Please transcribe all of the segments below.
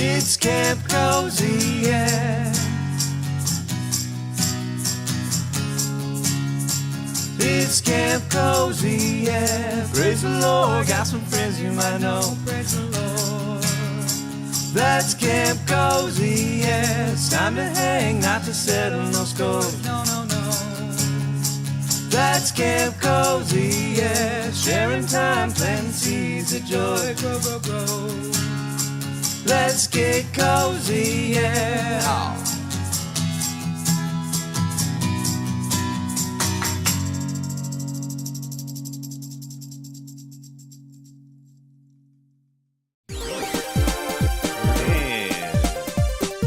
It's Camp Kohzee, yeah. It's Camp Kohzee, yeah. Praise the Lord, got some friends you might know. Praise the Lord. That's Camp Kohzee, yeah. It's time to hang, not to settle no scores. No, no, no. That's Camp Kohzee, yeah. Sharing time, planting seeds of joy. Grow, grow, grow. Let's get cozy, yeah. Oh.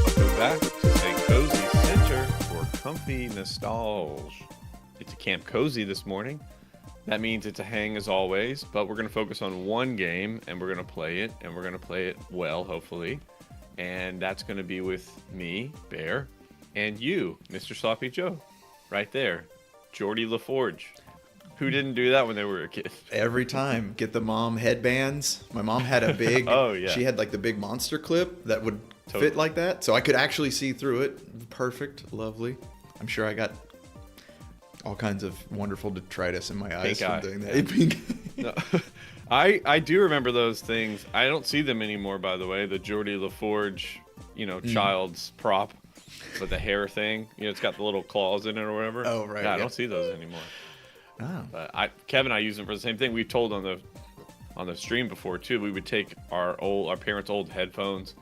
Welcome back to St. Kohzee Center for comfy nostalgia. It's a Camp Kohzee this morning. That means it's a hang as always, but we're going to focus on one game, and we're going to play it, and we're going to play it well, hopefully. And that's going to be with me, Bear, and you, Mr. Sloppy Joe, right there, Geordie LaForge. Who didn't do that when they were a kid? Every time. Get the mom headbands. My mom had a big, oh, yeah. She had like the big monster clip that would fit like that. So I could actually see through it. Perfect. Lovely. I'm sure I got all kinds of wonderful detritus in my eyes from doing that. No, I do remember those things. I don't see them anymore, by the way. The Geordie LaForge, child's prop with the hair thing. It's got the little claws in it or whatever. Oh, right. Yeah, I don't see those anymore. Oh. But Kevin and I use them for the same thing. We've told on the stream before too. We would take our parents' old headphones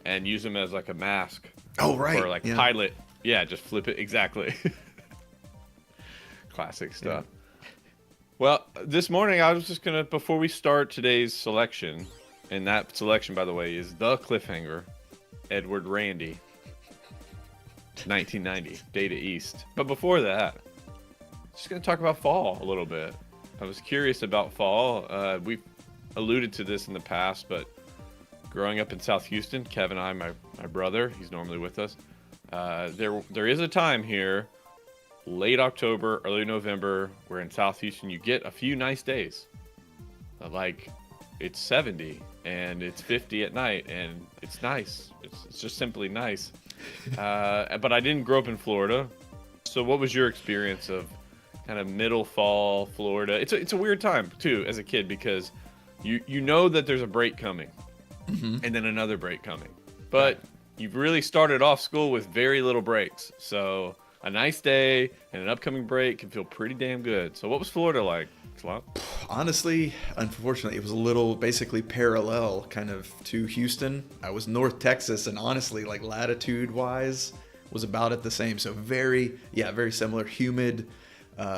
and use them as like a mask. Oh, right. Or like pilot. Yeah, just flip it exactly. Classic stuff. Yeah. Well, this morning I was just gonna, before we start today's selection, and that selection, by the way, is The Cliffhanger, Edward Randy, 1990, Data East. But before that, just gonna talk about fall a little bit. I was curious about fall. We've alluded to this in the past, but growing up in South Houston, Kevin and I, my brother, he's normally with us. There is a time here, late October, early November, where in South Houston you get a few nice days. Like it's 70 and it's 50 at night and it's nice. It's just simply nice. But I didn't grow up in Florida. So what was your experience of kind of middle fall Florida? It's a weird time too as a kid because you know that there's a break coming and then another break coming. But you've really started off school with very little breaks. So a nice day and an upcoming break can feel pretty damn good. So what was Florida like, Slop? Honestly, unfortunately, it was a little basically parallel kind of to Houston. I was North Texas, and honestly, like latitude-wise, was about at the same. So very similar, humid,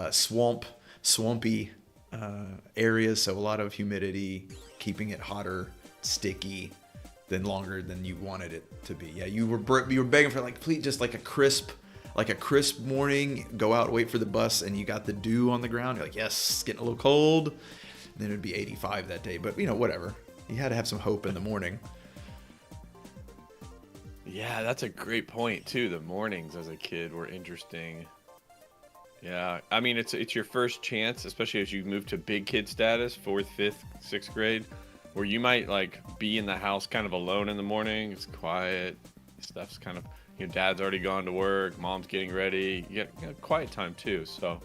swampy areas. So a lot of humidity, keeping it hotter, sticky, than longer than you wanted it to be. Yeah, you were begging for like, please, just like a crisp morning, go out, wait for the bus, and you got the dew on the ground. You're like, yes, it's getting a little cold. And then it'd be 85 that day, but whatever. You had to have some hope in the morning. Yeah, that's a great point too. The mornings as a kid were interesting. Yeah, I mean, it's your first chance, especially as you move to big kid status, 4th, 5th, 6th grade, where you might like be in the house kind of alone in the morning. It's quiet. Stuff's kind of, dad's already gone to work, mom's getting ready. You get quiet time too. So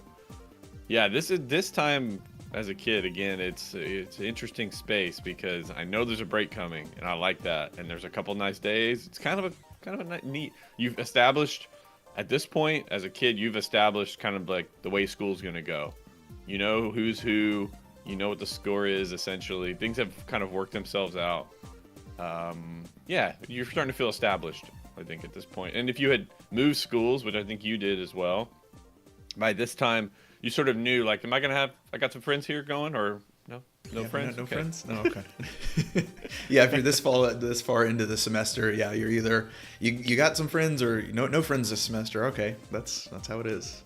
yeah, this time as a kid, again, it's an interesting space because I know there's a break coming and I like that. And there's a couple nice days. It's kind of a neat, you've established at this point as a kid, you've established kind of like the way school's going to go. You know who's who, you know what the score is essentially. Things have kind of worked themselves out. Yeah, you're starting to feel established, I think, at this point. And if you had moved schools, which I think you did as well, by this time you sort of knew, like, am I gonna have? I got some friends here going, or no friends? No friends. No, okay. Yeah, if you're this far into the semester, yeah, you're either you got some friends or no friends this semester. Okay, that's how it is.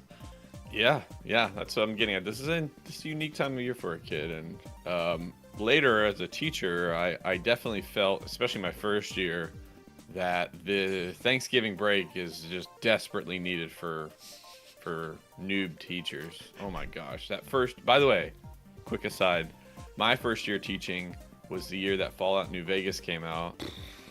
Yeah, that's what I'm getting at. This is a unique time of year for a kid, and later as a teacher, I definitely felt, especially my first year, that the Thanksgiving break is just desperately needed for noob teachers. Oh my gosh, by the way, quick aside, my first year teaching was the year that Fallout New Vegas came out,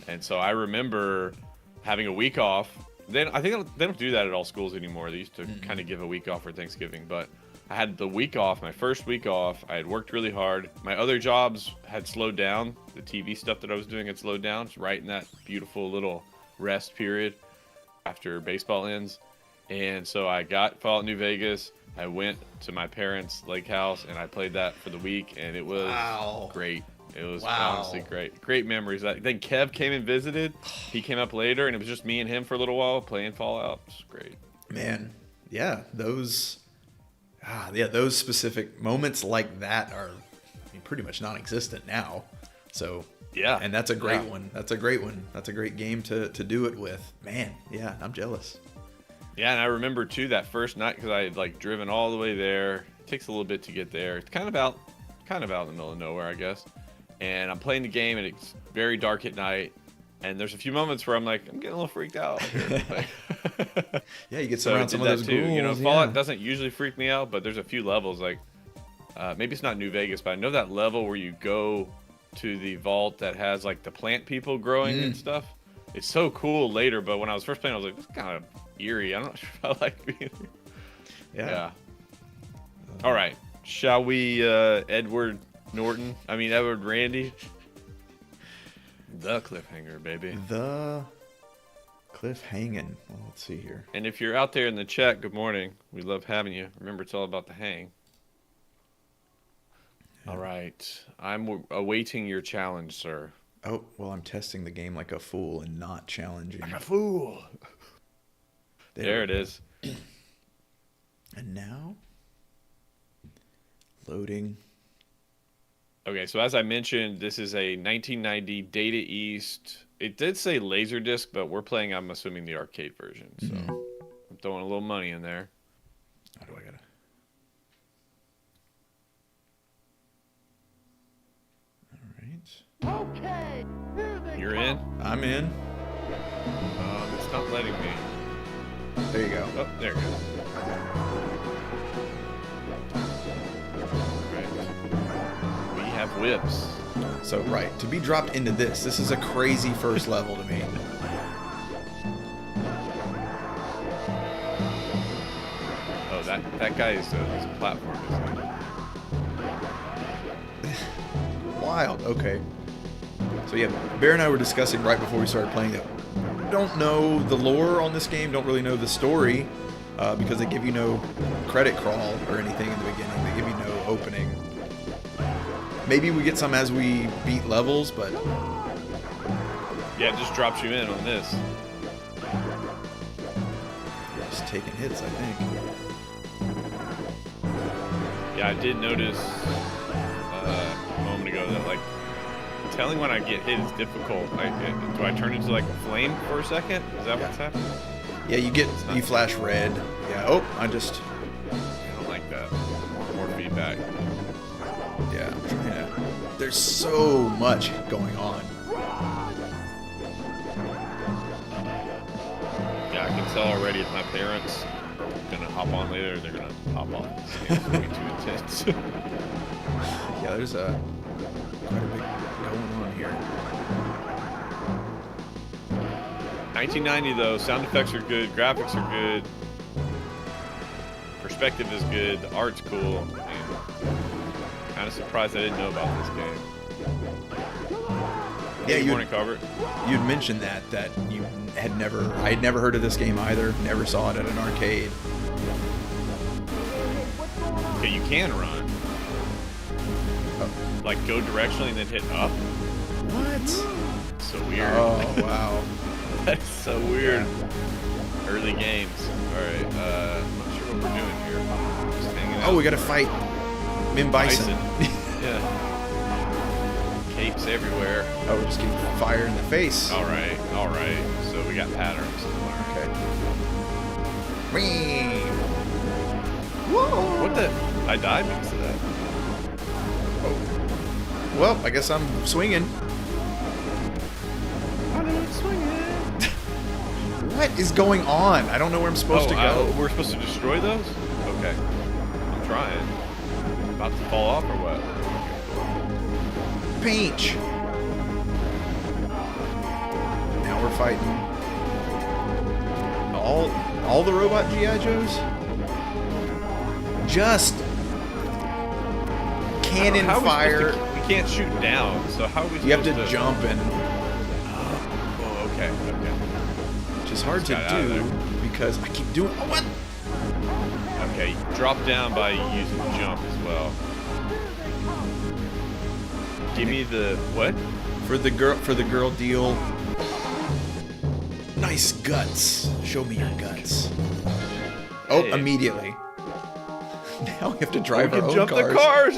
And so I remember having a week off. Then I think they don't do that at all schools anymore. They used to kind of give a week off for Thanksgiving, but I had the week off, my first week off. I had worked really hard. My other jobs had slowed down. The TV stuff that I was doing had slowed down. It's right in that beautiful little rest period after baseball ends. And so I got Fallout New Vegas. I went to my parents' lake house and I played that for the week, and it was great. It was honestly great. Great memories. Then Kev came and visited. He came up later, and it was just me and him for a little while playing Fallout. It was great. Man, yeah, those specific moments like that are pretty much non-existent now. So yeah, and that's a great one. That's a great one. That's a great game to do it with. Man, yeah, I'm jealous. Yeah, and I remember too that first night because I had like driven all the way there. It takes a little bit to get there. It's kind of out in the middle of nowhere, I guess. And I'm playing the game, and it's very dark at night. And there's a few moments where I'm like, I'm getting a little freaked out here. Yeah, you get around some of those too. ghouls, You know, Fallout doesn't usually freak me out, but there's a few levels like maybe it's not New Vegas, but I know that level where you go to the vault that has like the plant people growing and stuff. It's so cool later, but when I was first playing, I was like, this is kind of eerie. I'm not sure if I like being here. Yeah. All right. Shall we Edward Randy? The cliffhanger, baby. The cliffhanging. Well, let's see here. And if you're out there in the chat, good morning. We love having you. Remember, it's all about the hang. All right. I'm awaiting your challenge, sir. Oh, well, I'm testing the game like a fool and not challenging. Like a fool. There it is. And now, loading. Okay, so as I mentioned, this is a 1990 Data East. It did say Laserdisc, but we're playing, I'm assuming, the arcade version. So I'm throwing a little money in there. How do I gotta? All right. Okay, here they You're come. in? I'm in. It's not letting me. There you go. Oh, there you go. Right. We have whips. So, right, to be dropped into this is a crazy first level to me. Oh, that guy is a platform, isn't he? Wild. Okay. So yeah, Bear and I were discussing right before we started playing that. Don't know the lore on this game. Don't really know the story because they give you no credit crawl or anything in the beginning. They give you no opening. Maybe we get some as we beat levels, but Yeah, it just drops you in on this. just taking hits, I think. Yeah, I did notice a moment ago that like telling when I get hit is difficult. Do I turn into like a flame for a second? Is that what's happening? Yeah, you flash red. Yeah. Oh, I don't like that. More feedback. Yeah, I'm trying to. There's so much going on. Yeah, I can tell already if my parents are gonna hop on later, they're gonna hop on. This game's way too intense. Yeah, there's quite a bit going on here. 1990 though, sound effects are good, graphics are good, perspective is good, the art's cool. And kind of surprised I didn't know about this game. Yeah, Good morning, Carver. You'd mentioned that you I had never heard of this game either. Never saw it at an arcade. Okay, you can run. Oh. Like go directionally and then hit up. What? So weird. Oh wow. That's so weird. Early games. Alright, I'm not sure what we're doing here. Just hanging out. Oh, we gotta fight Min Bison. Yeah. Capes everywhere. Oh, we're just getting fire in the face. Alright. So we got patterns. Okay. Whee! What the? I died because of that. Oh. Well, I guess I'm swinging. What is going on? I don't know where I'm supposed to go. We're supposed to destroy those? Okay. I'm trying. About to fall off or what? Peach. fighting all the robot GI Joes. Just cannon How are we fire. supposed to- we can't shoot down, so how are we You have supposed to jump and, Oh, okay. which is hard to Got out of do there. because I keep doing. Oh, what? Okay, drop down by using jump as well. Give me the what? For the girl deal. Nice guts. Show me your guts. Oh, Hey. immediately. Now we have to drive We our can own jump cars. the cars.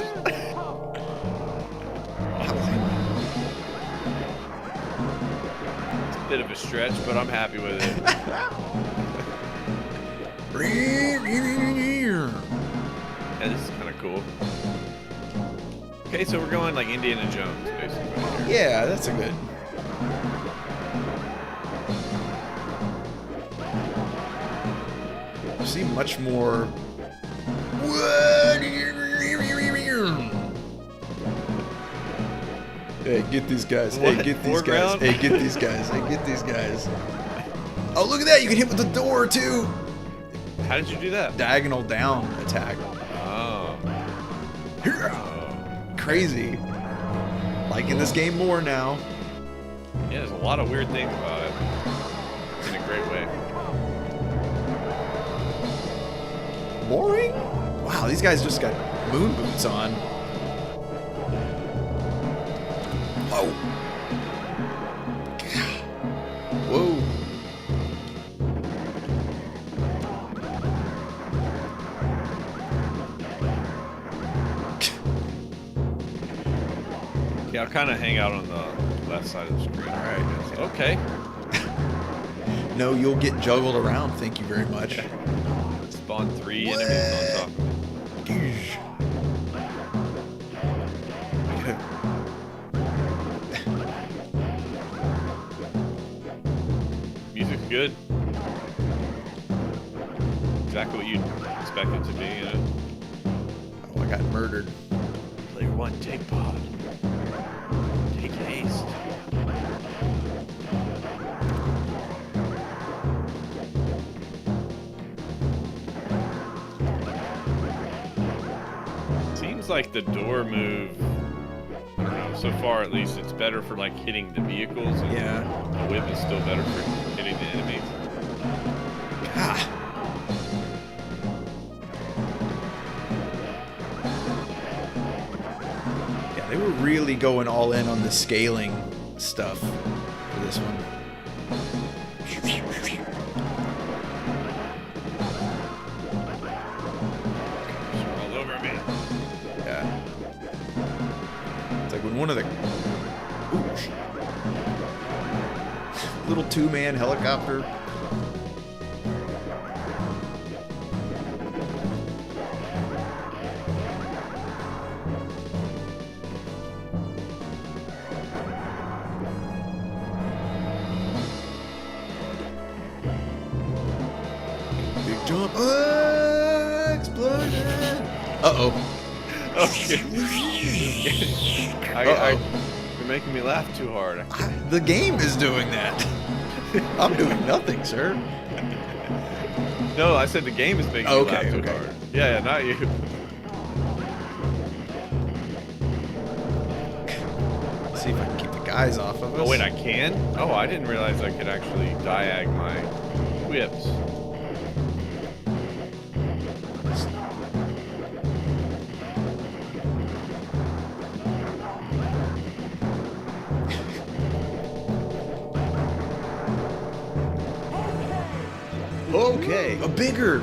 It's a bit of a stretch, but I'm happy with it. Yeah, this is kind of cool. Okay, so we're going like Indiana Jones, basically. Here. Yeah, that's a good. You see much more. Hey, get these guys. Hey, What? get these guys. Foreground? Hey, get these guys. Hey, get these guys. Oh, look at that. You can hit with the door, too. How did you do that? Diagonal down attack. Oh. Crazy. Liking this game more now. Yeah, there's a lot of weird things about it. In a great way. Boring? Wow, these guys just got moon boots on. Whoa. Whoa. Yeah, I'll kind of hang out on the left side of the screen. All right. Okay. No, you'll get juggled around. Thank you very much. Spawn 3 enemies on top. Music's good. Exactly what you'd expect it to be, you know? Oh, I got murdered. Player 1, take pod. Take haste. Seems like the door move, I don't know, so far at least, it's better for like hitting the vehicles. And Yeah. the whip is still better for hitting the enemies. Ah. Yeah, they were really going all in on the scaling stuff for this one. All over me. Yeah. It's like when one of the little two-man helicopter. Big jump. Explosion. Uh-oh. Okay. You're making me laugh too hard. The game is doing that. I'm doing nothing, sir. No, I said the game is making me laugh too hard. Yeah, not you. Let's see if I can keep the guys off of us. Oh wait, I can? Oh, I didn't realize I could actually diag my whips. Okay. A bigger.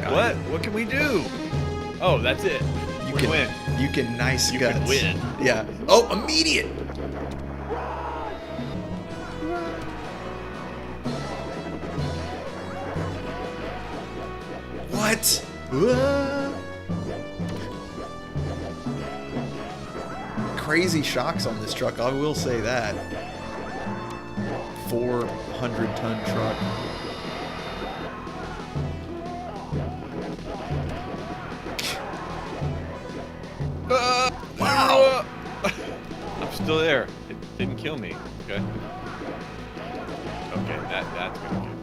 What? What can we do? Oh, that's it. You We can win. You can nice You guts. can win. Yeah. Oh, immediate. What? Crazy shocks on this truck, I will say that. 400-ton truck. Wow! I'm still there. It didn't kill me. Okay. Okay, that's gonna kill me.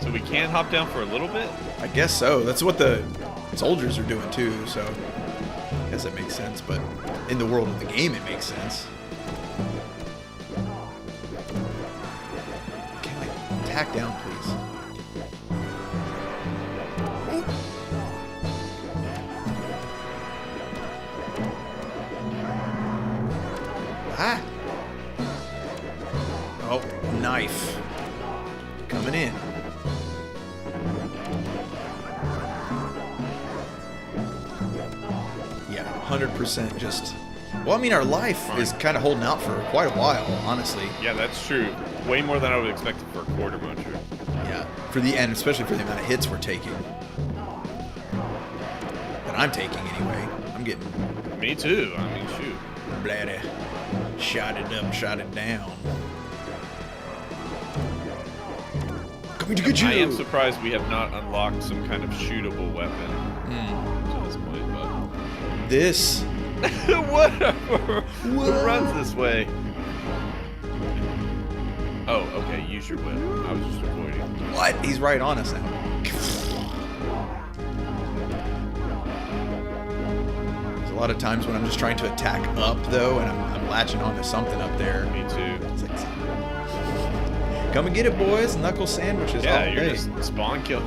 So we can hop down for a little bit? I guess so. That's what the soldiers are doing too, so I guess it makes sense, but in the world of the game it makes sense. Can I tack down, please? Ah! Oh, knife. Coming in. Yeah, 100% just... Well, I mean, our life is kind of holding out for quite a while, honestly. Yeah, that's true. Way more than I would expect for a quarter muncher. Yeah, for the end, especially for the amount of hits we're taking. That I'm taking, anyway. I'm getting... Me too. I mean, shoot. Bloody. Shot it up, shot it down. Coming to get you! I am surprised we have not unlocked some kind of shootable weapon to this point, but... This... Whatever! Who runs this way? Oh, okay, use your whip. I was just avoiding. What? He's right on us now. There's a lot of times when I'm just trying to attack up, though, and I'm latching onto something up there. Me too. It's like, come and get it, boys. Knuckle sandwiches all Yeah, day. you're just spawn kill.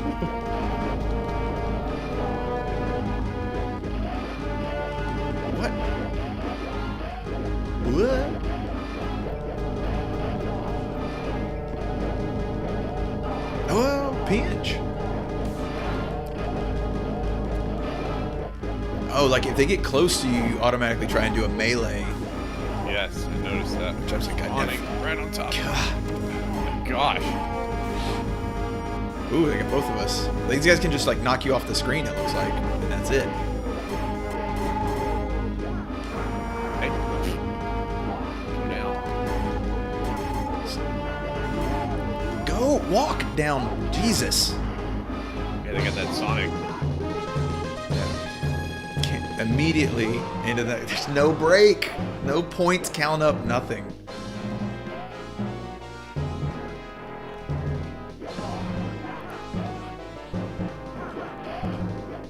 What? What? Oh, pinch. Oh, like if they get close to you, you automatically try and do a melee. Yes, I noticed that. Which I was like, I Spawning right on top. God. Oh my gosh. Ooh, they got both of us. These guys can just like knock you off the screen, it looks like. And that's it. Hey. Go down. Go! Walk down! Jesus! Yeah, they got that Sonic. Can't immediately into that. There's no break! No points count up, nothing.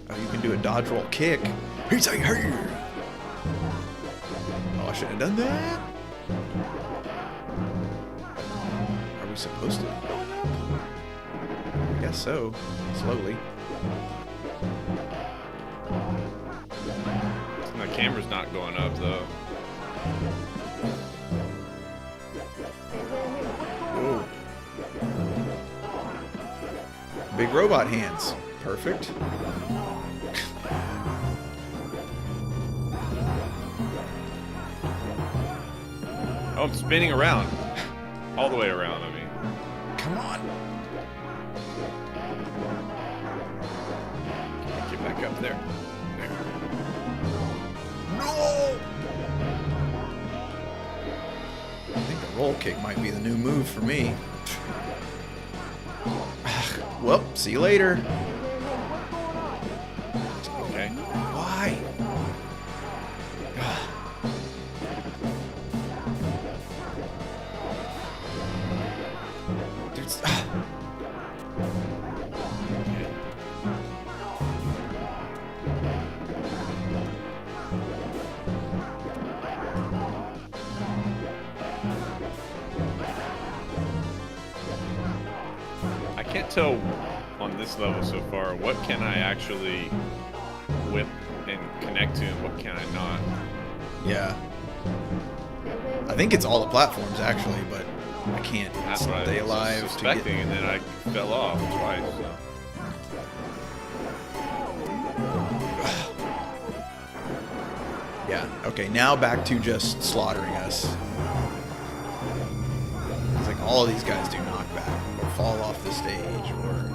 Oh, you can do a dodge roll kick. He's like, hey! Oh, I shouldn't have done that. Are we supposed to be going up? I guess so. Slowly. My camera's not going up though. Whoa. Big robot hands. Perfect. Oh, I'm spinning around. All the way around, I mean. Come on. Get back up there. There. No! I think the roll kick might be the new move for me. Well, see you later. Okay. Why? Dude, I can't tell on this level so far what can I actually whip and connect to and what can I not. yeah. I think it's all the platforms actually, but I can't That's what stay I was alive to suspecting, get... and then I fell off twice. So. Yeah, okay, now back to just slaughtering us. It's like all of these guys do knockback, or fall off the stage, or...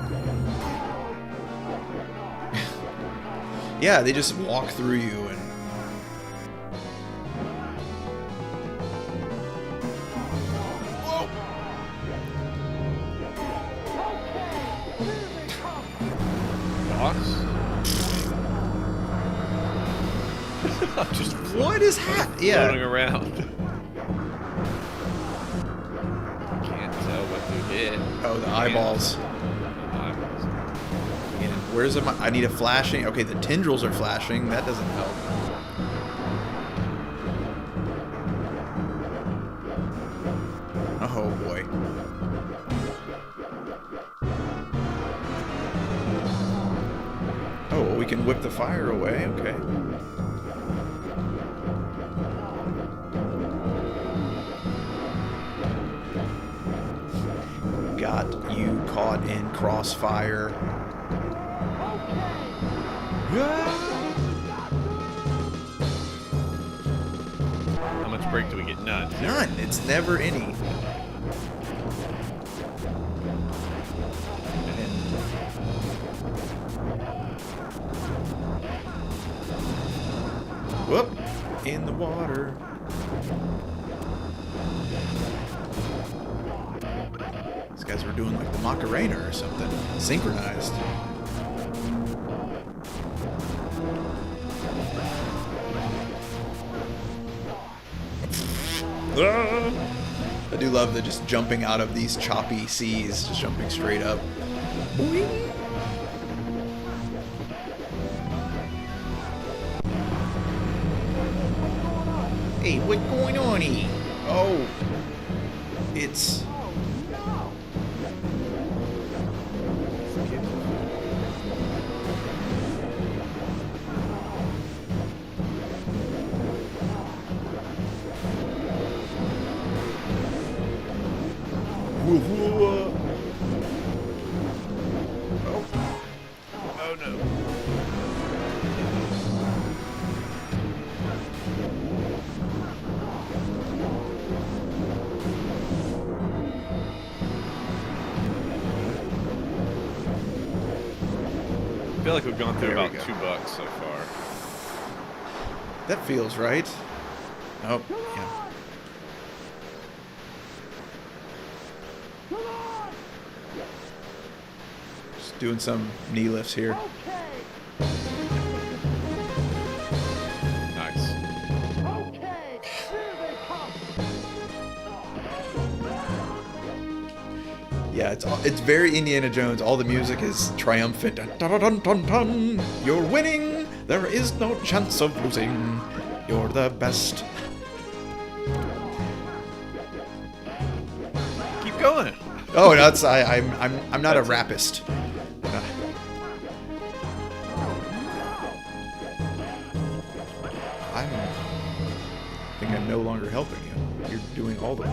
Yeah, they just walk through you and... Whoa! Boss? I'm just What is happening? Yeah. floating around. hit. Oh, the eyeballs. Eyeballs. And where's my? I need a flashing. Okay, the tendrils are flashing. That doesn't help. Oh boy. Oh, well, we can whip the fire away. Okay. Got you caught in crossfire. How much break do we get? None. None. It's never any. Whoop! In the water. These guys were doing like the Macarena or something. Synchronized. I do love the just jumping out of these choppy seas, just jumping straight up. Boing. Hey, what's going on here? Oh, it's... Oh. Oh no. I feel like we've gone through There we about go. $2 so far. That feels right. Oh, yeah. Just doing some knee lifts here. Nice. Yeah, it's very Indiana Jones. All the music is triumphant. Dun, dun, dun, dun, dun. You're winning. There is no chance of losing. You're the best. Keep going. Oh, no, it's I'm not a rapist. I think I'm no longer helping you. You're doing all the work.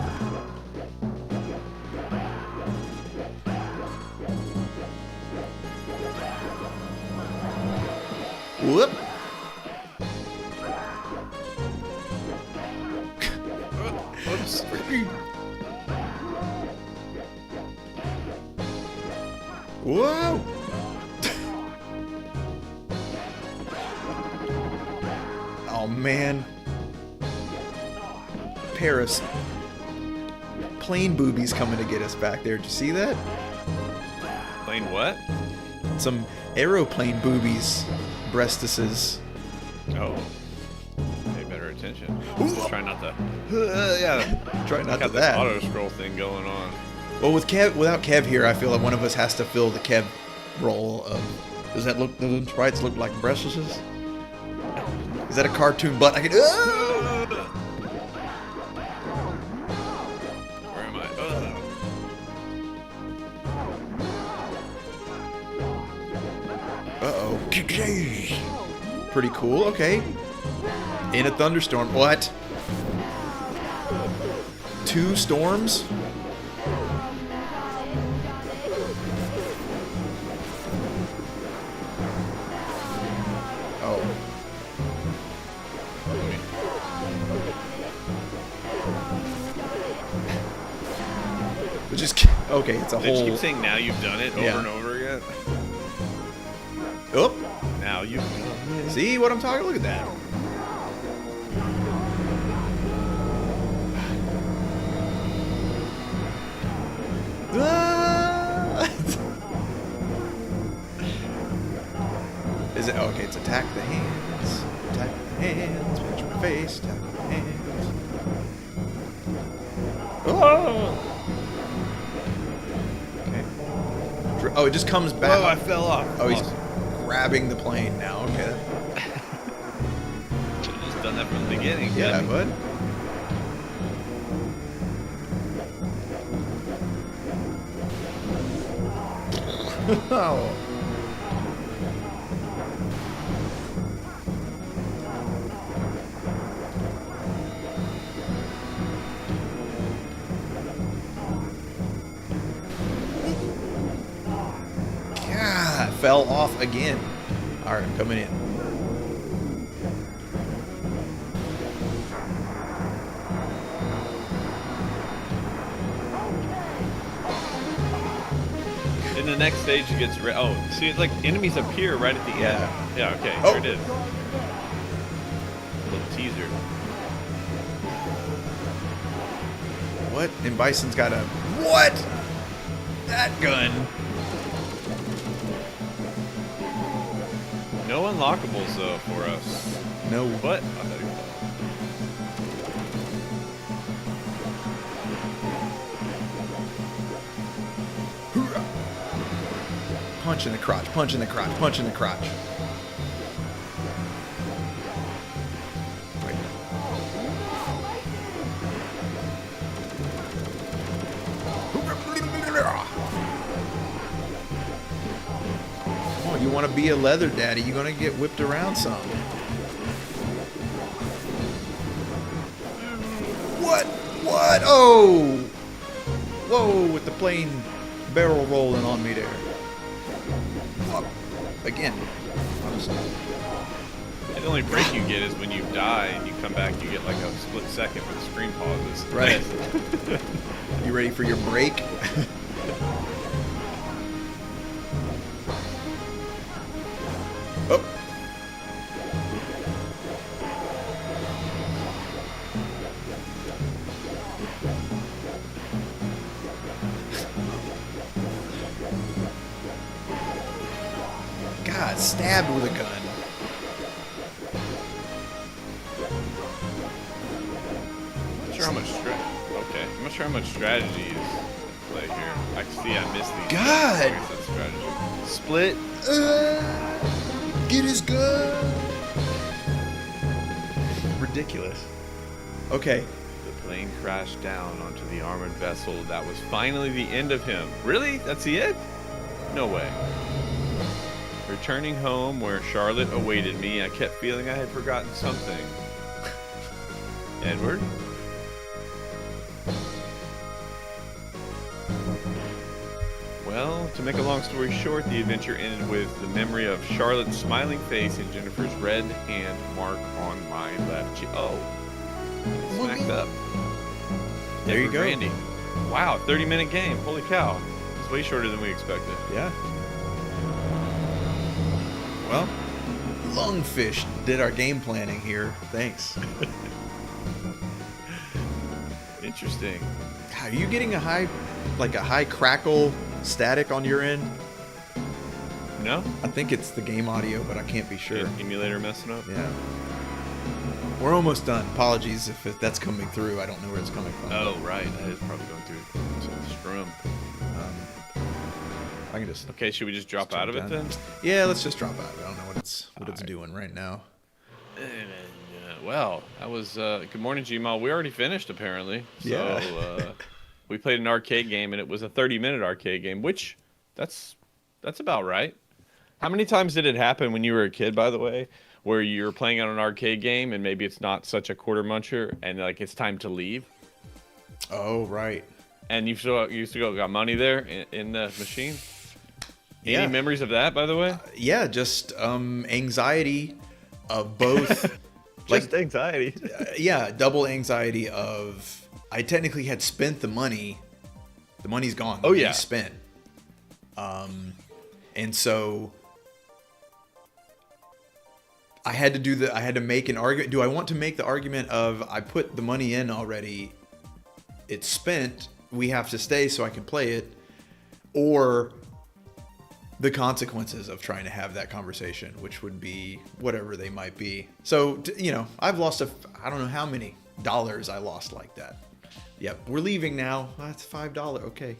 Whoop. Oops. Whoa. Oh man. Paris. Plane boobies coming to get us back there. Did you see that? Playing what? Some aeroplane boobies. Breastises. Oh. Pay better attention. Just try not to. Yeah. Try not to Got this that. auto scroll thing going on. Well, with without Kev here, I feel like one of us has to fill the Kev role of. Does those sprites look like breastises? Is that a cartoon butt? I can. Where am I? Uh-oh. Pretty cool. Okay. In a thunderstorm. What? 2 storms? Oh. Just okay. It's a Did you whole. keep saying now you've done it over Yeah. and over again? Oh. Now you've done it. See what I'm talking? Look at that. Ah! Is it okay? It's attack the hands, attack the hands, pinch my face, attack the hands. Oh! Oh, it just comes back. Oh, I fell off. Oh, he's Awesome. grabbing the plane now. Okay. Should have just done that from the beginning. Yeah, bud. Oh. God, fell off again. All right, I'm coming in. In the next stage, it gets oh, see, it's like enemies appear right at the end. Yeah. Okay. Oh. Here it is. A little teaser. What? And Bison's got a what? That gun. No unlockables though for us. No. What? Punch in the crotch, punch in the crotch, punch in the crotch. Wait. Oh, you want to be a leather daddy, you're going to get whipped around some. What? What? Oh! Whoa, with the plane barrel rolling on me there. Again. The only break you get is when you die and you come back, you get like a split second where the screen pauses. Right. You ready for your break? Oh. God, stabbed with a gun. I'm not sure how much okay. I'm not sure how much strategy is at play here. I can see I missed these. God! I guess that's strategy. Split. Get his gun. Ridiculous. Okay. The plane crashed down onto the armored vessel. That was finally the end of him. Really? That's the end? No way. Returning home where Charlotte awaited me, I kept feeling I had forgotten something. Edward? Well, to make a long story short, the adventure ended with the memory of Charlotte's smiling face and Jennifer's red hand mark on my left cheek. Oh, smacked up. There you go. Randy. Wow, 30-minute game. Holy cow. It's way shorter than we expected. Yeah. Well, Lungfish did our game planning here. Thanks. Interesting. Are you getting a high crackle static on your end? No? I think it's the game audio, but I can't be sure. Emulator messing up? Yeah. We're almost done. Apologies if that's coming through. I don't know where it's coming from. Oh, right. That is probably going through the strum. I can just. Okay, should we just drop out of it then? Yeah, let's just drop out. I don't know what it's doing right now. Well, that was good morning, Gmail. We already finished apparently. So Yeah. we played an arcade game, and it was a 30-minute arcade game, which that's about right. How many times did it happen when you were a kid, by the way, where you're playing on an arcade game and maybe it's not such a quarter muncher and like it's time to leave? Oh, right. And you still got money there in the machine? Yeah. Any memories of that, by the way? Yeah, just anxiety of both. Just anxiety. Yeah, double anxiety of I technically had spent the money. The money's gone. The money's spent. And so I had to make an argument. Do I want to make the argument of I put the money in already, it's spent, we have to stay so I can play it, or the consequences of trying to have that conversation, which would be whatever they might be. So, I've lost I don't know how many dollars I lost like that. Yep, we're leaving now. That's $5. Okay.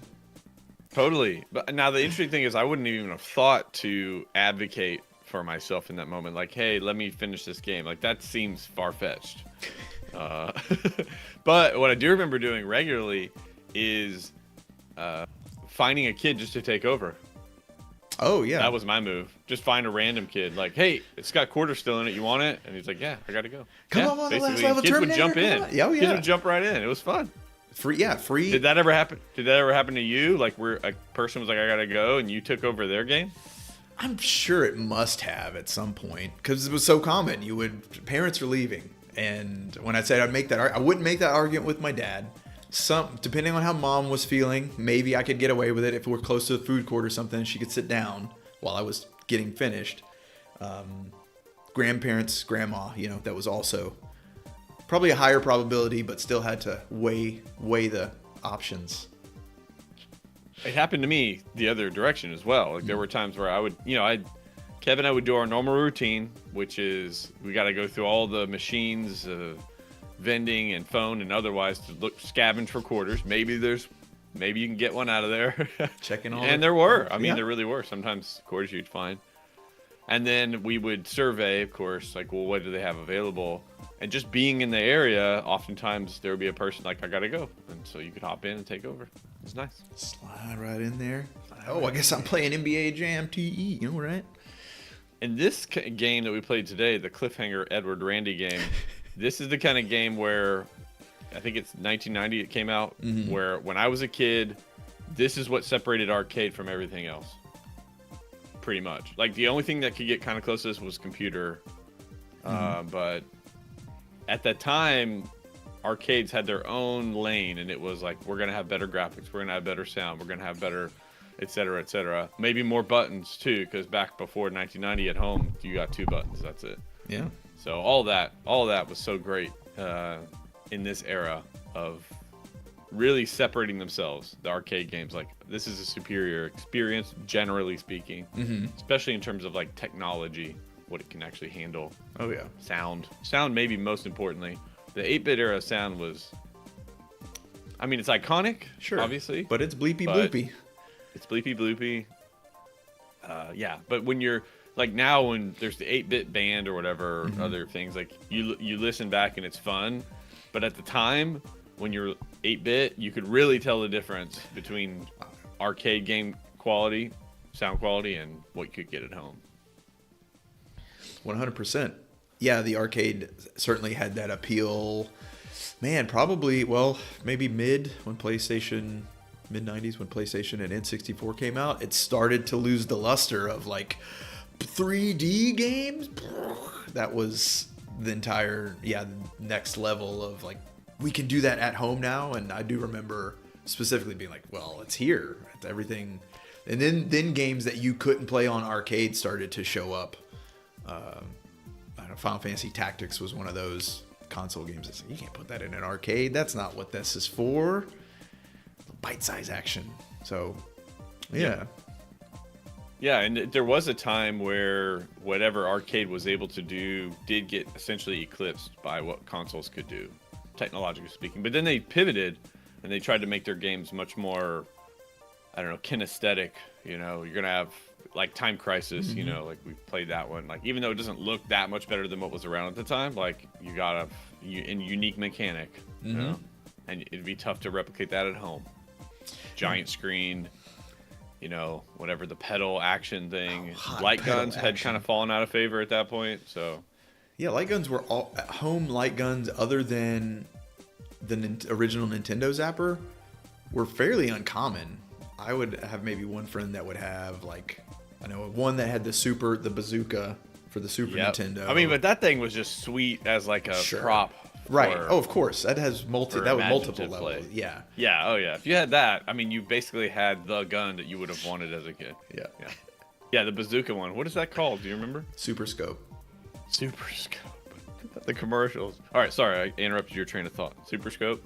Totally. But now the interesting thing is I wouldn't even have thought to advocate for myself in that moment. Like, hey, let me finish this game. Like, that seems far-fetched. Uh, but what I do remember doing regularly is finding a kid just to take over. Oh, yeah. That was my move. Just find a random kid. Like, hey, it's got quarters still in it. You want it? And he's like, yeah, I got to go. Come on, the last basically, level kids would Terminator, jump in. come on. Oh, yeah. Kids would jump right in. It was fun. Free. Did that ever happen? Did that ever happen to you? Like, where a person was like, I got to go, and you took over their game? I'm sure it must have at some point because it was so common. Parents are leaving, and when I said I wouldn't make that argument with my dad. Depending on how mom was feeling, maybe I could get away with it if we're close to the food court or something. She could sit down while I was getting finished. Grandparents, grandma, that was also probably a higher probability, but still had to weigh the options. It happened to me the other direction as well. Like, there were times where I would, Kevin and I would do our normal routine, which is we got to go through all the machines, vending and phone and otherwise to scavenge for quarters. Maybe you can get one out of there. Checking all. And there were. I mean, there really were. Sometimes quarters you'd find. And then we would survey, of course, like, well, what do they have available? And just being in the area, oftentimes there would be a person like, I got to go. And so you could hop in and take over. It's nice. Slide right in there. I guess I'm playing NBA Jam TE, right? In this game that we played today, the Cliffhanger Edward Randy game, this is the kind of game where I think it's 1990 it came out, where when I was a kid, this is what separated arcade from everything else. Pretty much. Like, the only thing that could get kind of close to this was computer. But at that time, arcades had their own lane, and it was like, we're going to have better graphics, we're going to have better sound, we're going to have better, et cetera, et cetera. Maybe more buttons, too, because back before 1990 at home, you got 2 buttons. That's it. Yeah. So all that was so great in this era of really separating themselves, the arcade games. Like, this is a superior experience, generally speaking, especially in terms of, like, technology, what it can actually handle. Oh, yeah. Sound maybe most importantly. The 8-bit era sound was, I mean, it's iconic, sure, obviously. But it's bleepy bloopy. It's bleepy bloopy. Yeah, but when you're, like, now when there's the 8-bit band or whatever, other things, like, you listen back and it's fun. But at the time, when you're 8-bit, you could really tell the difference between arcade game quality, sound quality, and what you could get at home. 100%. Yeah, the arcade certainly had that appeal. Man, probably, maybe mid-90s when PlayStation and N64 came out, it started to lose the luster of, like, 3D games. That was the entire, next level of, like, we can do that at home now. And I do remember specifically being like, well, it's here. It's everything. And then games that you couldn't play on arcade started to show up. I don't know, Final Fantasy Tactics was one of those console games that's like, you can't put that in an arcade. That's not what this is for. Bite-size action. So, yeah. Yeah, and there was a time where whatever arcade was able to do did get essentially eclipsed by what consoles could do, technologically speaking. But then they pivoted and they tried to make their games much more, I don't know, kinesthetic. You're going to have, like, Time Crisis, like we played that one. Like, even though it doesn't look that much better than what was around at the time, like, you got a unique mechanic, and it'd be tough to replicate that at home. Giant screen, whatever, the pedal action thing. Light guns had kind of fallen out of favor at that point, so. Yeah, light guns were all at home. Light guns, other than the original Nintendo Zapper, were fairly uncommon. I would have maybe one friend that would have, like, I know one that had the bazooka for the Super Nintendo. I mean, but that thing was just sweet as, like, a prop. Right. Oh, of course. That has multiple levels. Play. Yeah. Yeah. Oh, yeah. If you had that, I mean, you basically had the gun that you would have wanted as a kid. Yeah. Yeah. Yeah. The bazooka one. What is that called? Do you remember? Super Scope. The commercials. All right. Sorry, I interrupted your train of thought. Super Scope.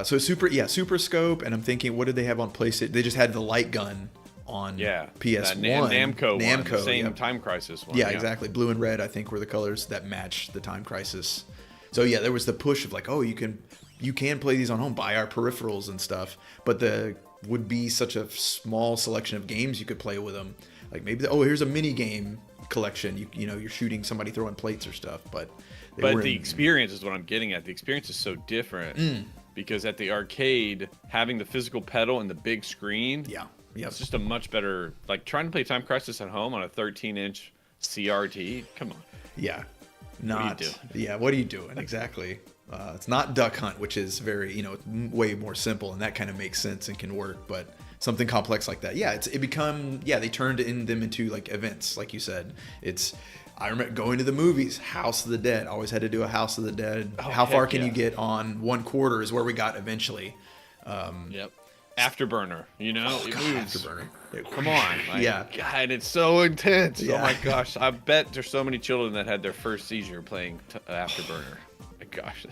Super Scope, and I'm thinking, what did they have on PlayStation? They just had the light gun on PS1. Namco one, same Time Crisis one. Yeah, exactly. Blue and red, I think, were the colors that matched the Time Crisis. So yeah, there was the push of, like, oh, you can you can play these on home, buy our peripherals and stuff, but the would be such a small selection of games you could play with them. Like maybe, here's a mini game collection. You know, you're shooting somebody throwing plates or stuff, but the experience is what I'm getting at. The experience is so different because at the arcade, having the physical pedal and the big screen, it's just a much better, like trying to play Time Crisis at home on a 13-inch CRT. Come on. Yeah. What are you doing? What are you doing? Exactly. It's not Duck Hunt, which is very, you know, way more simple, and that kind of makes sense and can work. But something complex like that, they turned them into like events, like you said. I remember going to the movies, House of the Dead. Always had to do a House of the Dead. How far can you get on 1/4 is where we got eventually. Yep. Afterburner, you know? Afterburner. Come on. God, it's so intense. Yeah. Oh my gosh. I bet there's so many children that had their first seizure playing Afterburner. My gosh.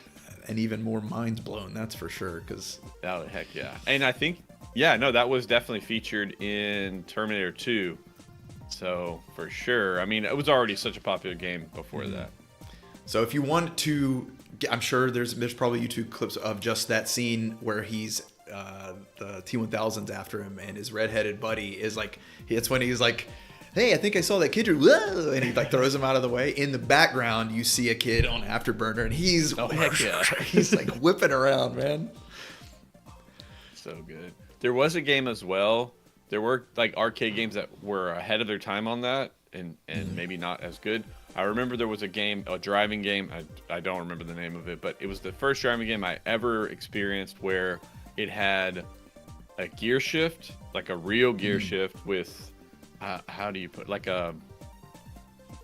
And even more minds blown, that's for sure. Heck yeah. And I think, that was definitely featured in Terminator 2. So, for sure. I mean, it was already such a popular game before that. So, if you want to, I'm sure there's probably YouTube clips of just that scene where he's the T-1000's after him, and his redheaded buddy is like, it's when he's like, hey, I think I saw that kid. Whoa! And he like throws him out of the way. In the background, you see a kid on Afterburner, and he's he's like whipping around, man. So good. There was a game as well. There were like arcade games that were ahead of their time on that, and maybe not as good. I remember there was a driving game. I don't remember the name of it, but it was the first driving game I ever experienced where it had a gear shift, like a real gear shift with, how do you put, like I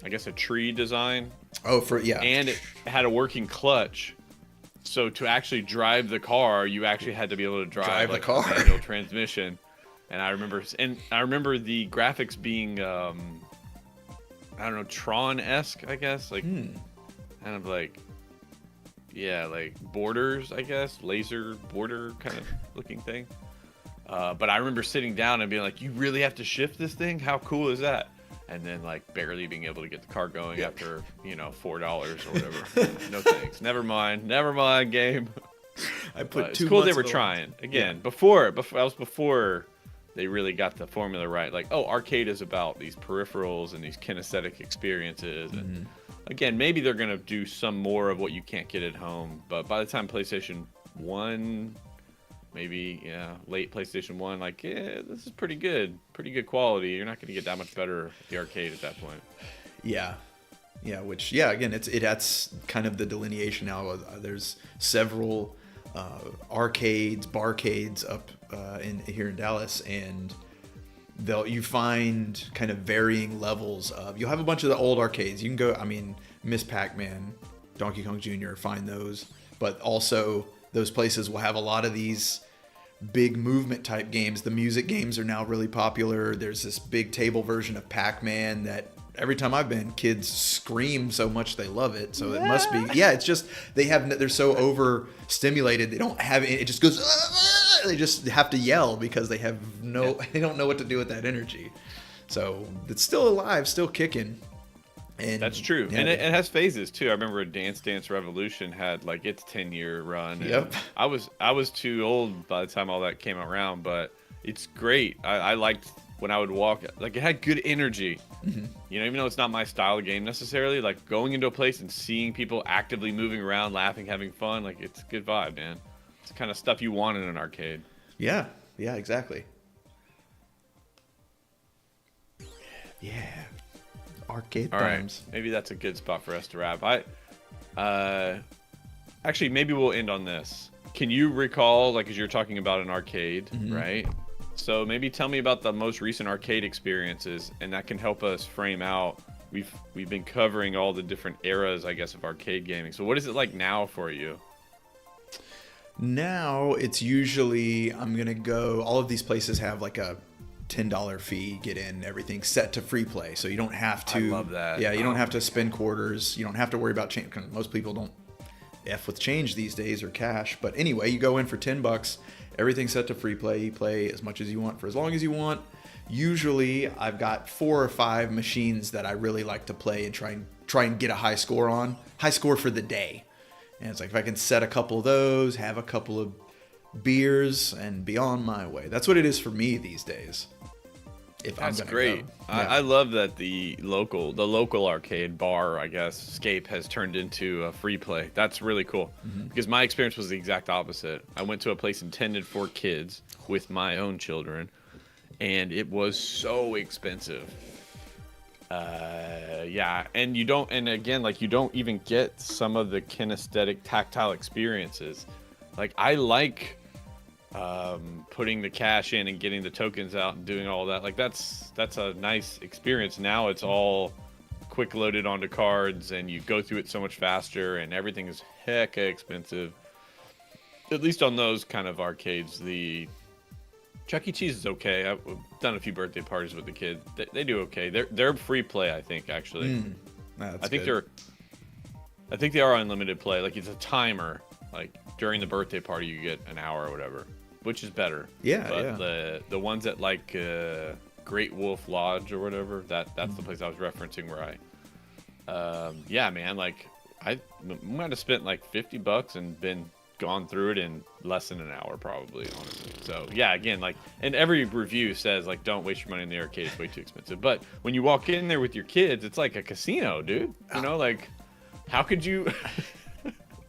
guess a tree design. And it had a working clutch. So to actually drive the car, you actually had to be able to drive like the car. A manual transmission. And I remember the graphics being, I don't know, Tron-esque, I guess, like kind of like, like borders, I guess, laser border kind of looking thing. But I remember sitting down and being like, you really have to shift this thing? How cool is that? And then like barely being able to get the car going after, $4 or whatever. No thanks. Never mind, game. I put it's cool they were trying. Again, before they really got the formula right. Like, arcade is about these peripherals and these kinesthetic experiences. And again, maybe they're going to do some more of what you can't get at home. But by the time PlayStation 1, maybe, late PlayStation 1, like, this is pretty good quality. You're not going to get that much better at the arcade at that point. Yeah. Yeah, which, again, that's kind of the delineation now. There's several arcades, barcades up here in Dallas, and you find kind of varying levels of. You'll have a bunch of the old arcades. You can go, Miss Pac-Man, Donkey Kong Jr., find those, but also those places will have a lot of these big movement type games. The music games are now really popular. There's this big table version of Pac-Man that every time I've been, kids scream so much they love it. So it must be, it's just, they're so overstimulated. They don't have it. It just goes, they just have to yell because they don't know what to do with that energy. So it's still alive, still kicking. And that's true. And it has phases too. I remember Dance Dance Revolution had like its 10-year run. Yep. I was too old by the time all that came around, but it's great. I liked when I would walk, like it had good energy. Even though it's not my style of game necessarily, like going into a place and seeing people actively moving around, laughing, having fun, like it's a good vibe, man. It's the kind of stuff you want in an arcade. Yeah, exactly. Yeah. Arcade times. Right. Maybe that's a good spot for us to wrap. Actually, maybe we'll end on this. Can you recall, like, as you're talking about an arcade, right? So maybe tell me about the most recent arcade experiences, and that can help us frame out. We've been covering all the different eras, I guess, of arcade gaming. So what is it like now for you? Now it's usually all of these places have like a $10 fee, get in, everything set to free play, so you don't have to. I love that. Yeah, you don't have to spend quarters. You don't have to worry about change. Most people don't F with change these days or cash. But anyway, you go in for $10. Everything's set to free play. You play as much as you want for as long as you want. Usually, I've got 4 or 5 machines that I really like to play and try and get a high score on. High score for the day. And it's like, if I can set a couple of those, have a couple of beers, and be on my way. That's what it is for me these days. If That's I'm gonna great. go. Yeah. I love that the local arcade bar, I guess, Scape, has turned into a free play. That's really cool. Because my experience was the exact opposite. I went to a place intended for kids with my own children, and it was so expensive. Yeah, and you don't even get some of the kinesthetic, tactile experiences. Like, I like putting the cash in and getting the tokens out and doing all that. Like, that's a nice experience. Now it's all quick loaded onto cards, and you go through it so much faster, and everything is hecka expensive. At least on those kind of arcades. The Chuck E. Cheese is okay. I've done a few birthday parties with the kids. They do okay. They're free play, I think, actually. That's I think good. they are unlimited play. Like, it's a timer. Like, during the birthday party, you get an hour or whatever, which is better. Yeah, but yeah. the ones at like Great Wolf Lodge or whatever, that's the place I was referencing where yeah, man, like I might have spent like $50 and gone through it in less than an hour, probably, honestly. So yeah, again, like, and every review says, like, don't waste your money in the arcade, it's way too expensive. But when you walk in there with your kids, it's like a casino, dude. You know, like, how could you?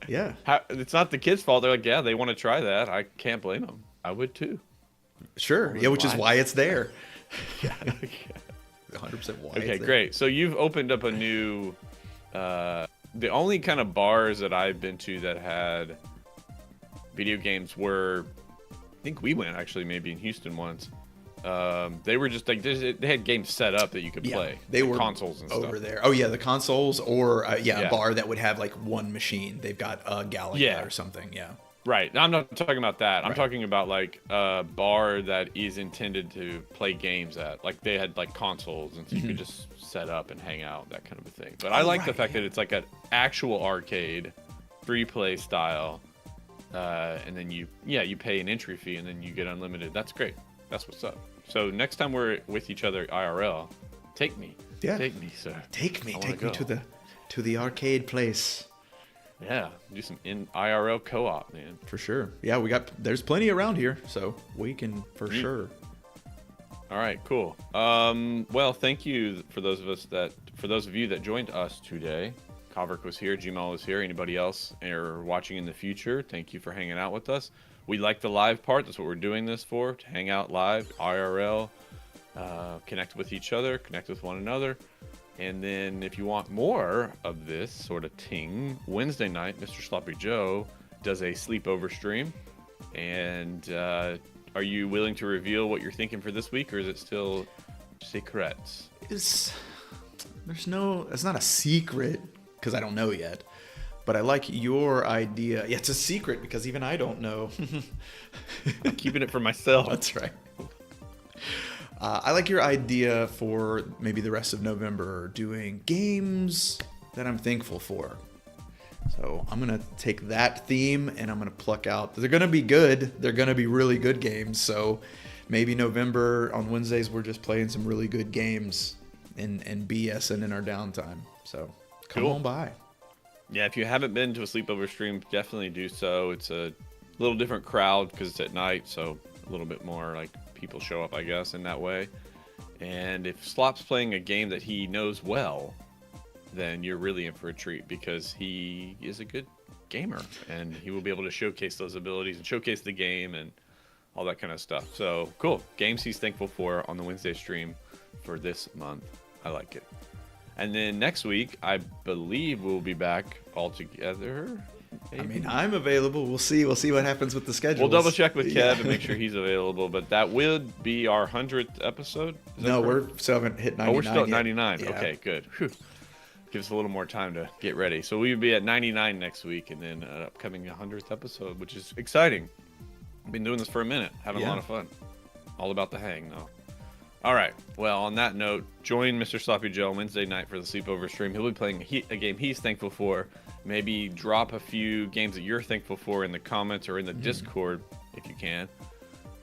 Yeah. It's not the kids' fault. They're like, yeah, they want to try that. I can't blame them. I would too. Sure. Yeah, which is why it's there. Yeah. 100% why. Okay, it's there. great. So you've opened up a new. The only kind of bars that I've been to that had video games were, I think we went actually maybe in Houston once. They were just like, they had games set up that you could play. They like were consoles and over stuff. there. Oh yeah, the consoles, or a Yeah. bar that would have like one machine. They've got a Galaga Yeah. or something. Yeah. Right. I'm not talking about that. I'm Right. talking about like a bar that is intended to play games at. Like, they had like consoles, and so you could just set up and hang out, that kind of a thing. But I like the fact that it's like an actual arcade, free play style, and then you pay an entry fee, and then you get unlimited. That's great. That's what's up. So next time we're with each other IRL, take me. Yeah. Take me, sir. Take me I wanna to the arcade place. Yeah. Do some IRL co-op, man. For sure. Yeah, there's plenty around here, so we can for sure. All right, cool. Well, thank you for those of you that joined us today. Kavrik was here, Gmail was here. Anybody else are watching in the future, thank you for hanging out with us. We like the live part. That's what we're doing this for, to hang out live, IRL, connect with each other, connect with one another. And then if you want more of this sort of ting, Wednesday night, Mr. Sloppy Joe does a sleepover stream. And are you willing to reveal what you're thinking for this week, or is it still secrets? It's not a secret because I don't know yet. But I like your idea. Yeah, it's a secret because even I don't know. I'm keeping it for myself. That's right. I like your idea for maybe the rest of November, doing games that I'm thankful for. So I'm going to take that theme and I'm going to pluck out. They're going to be good. They're going to be really good games. So maybe November on Wednesdays, we're just playing some really good games and BSing in our downtime. So come on by. Yeah, if you haven't been to a sleepover stream, definitely do so. It's a little different crowd because it's at night, so a little bit more like people show up, I guess, in that way. And if Slop's playing a game that he knows well, then you're really in for a treat because he is a good gamer and he will be able to showcase those abilities and showcase the game and all that kind of stuff. So cool. Games he's thankful for on the Wednesday stream for this month. I like it. And then next week, I believe we'll be back all together. Maybe? I mean, I'm available. We'll see. We'll see what happens with the schedule. We'll double check with Kev and make sure he's available. But that would be our 100th episode. No, we still haven't hit 99. Oh, we're still at yet. 99. Yeah. Okay, good. Whew. Gives us a little more time to get ready. So we'll be at 99 next week, and then an upcoming 100th episode, which is exciting. I've been doing this for a minute, having a lot of fun. All about the hang, though. All right. Well, on that note, join Mr. Sloppy Joe Wednesday night for the sleepover stream. He'll be playing a game he's thankful for. Maybe drop a few games that you're thankful for in the comments or in the Discord if you can.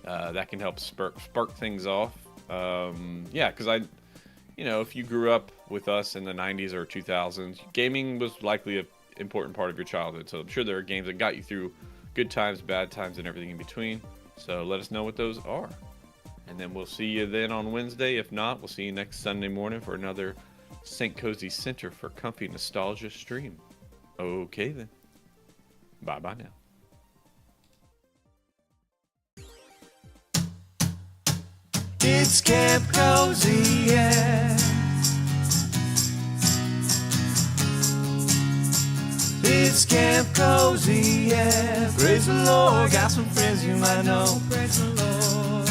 That can help spark things off. Yeah, because if you grew up with us in the 90s or 2000s, gaming was likely important part of your childhood. So I'm sure there are games that got you through good times, bad times, and everything in between. So let us know what those are. And then we'll see you then on Wednesday. If not, we'll see you next Sunday morning for another St. Kohzee Center for Comfy Nostalgia stream. Okay then. Bye-bye now. It's Camp Kohzee, yeah. It's Camp Kohzee, yeah. Praise the Lord, got some friends you might know. Praise the Lord.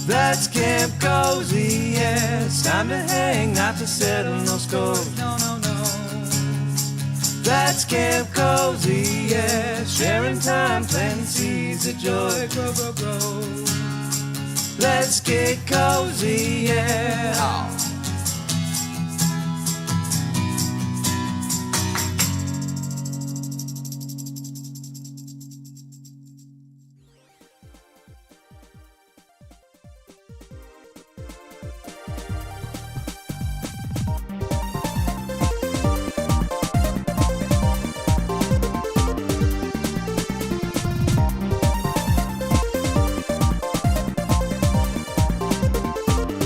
That's Camp Kohzee, yeah. It's time to hang, not to settle no scores. No, no, no. That's Camp Kohzee, yeah. Sharing time, planting seeds of joy. Grow, grow, grow. Let's get cozy, yeah.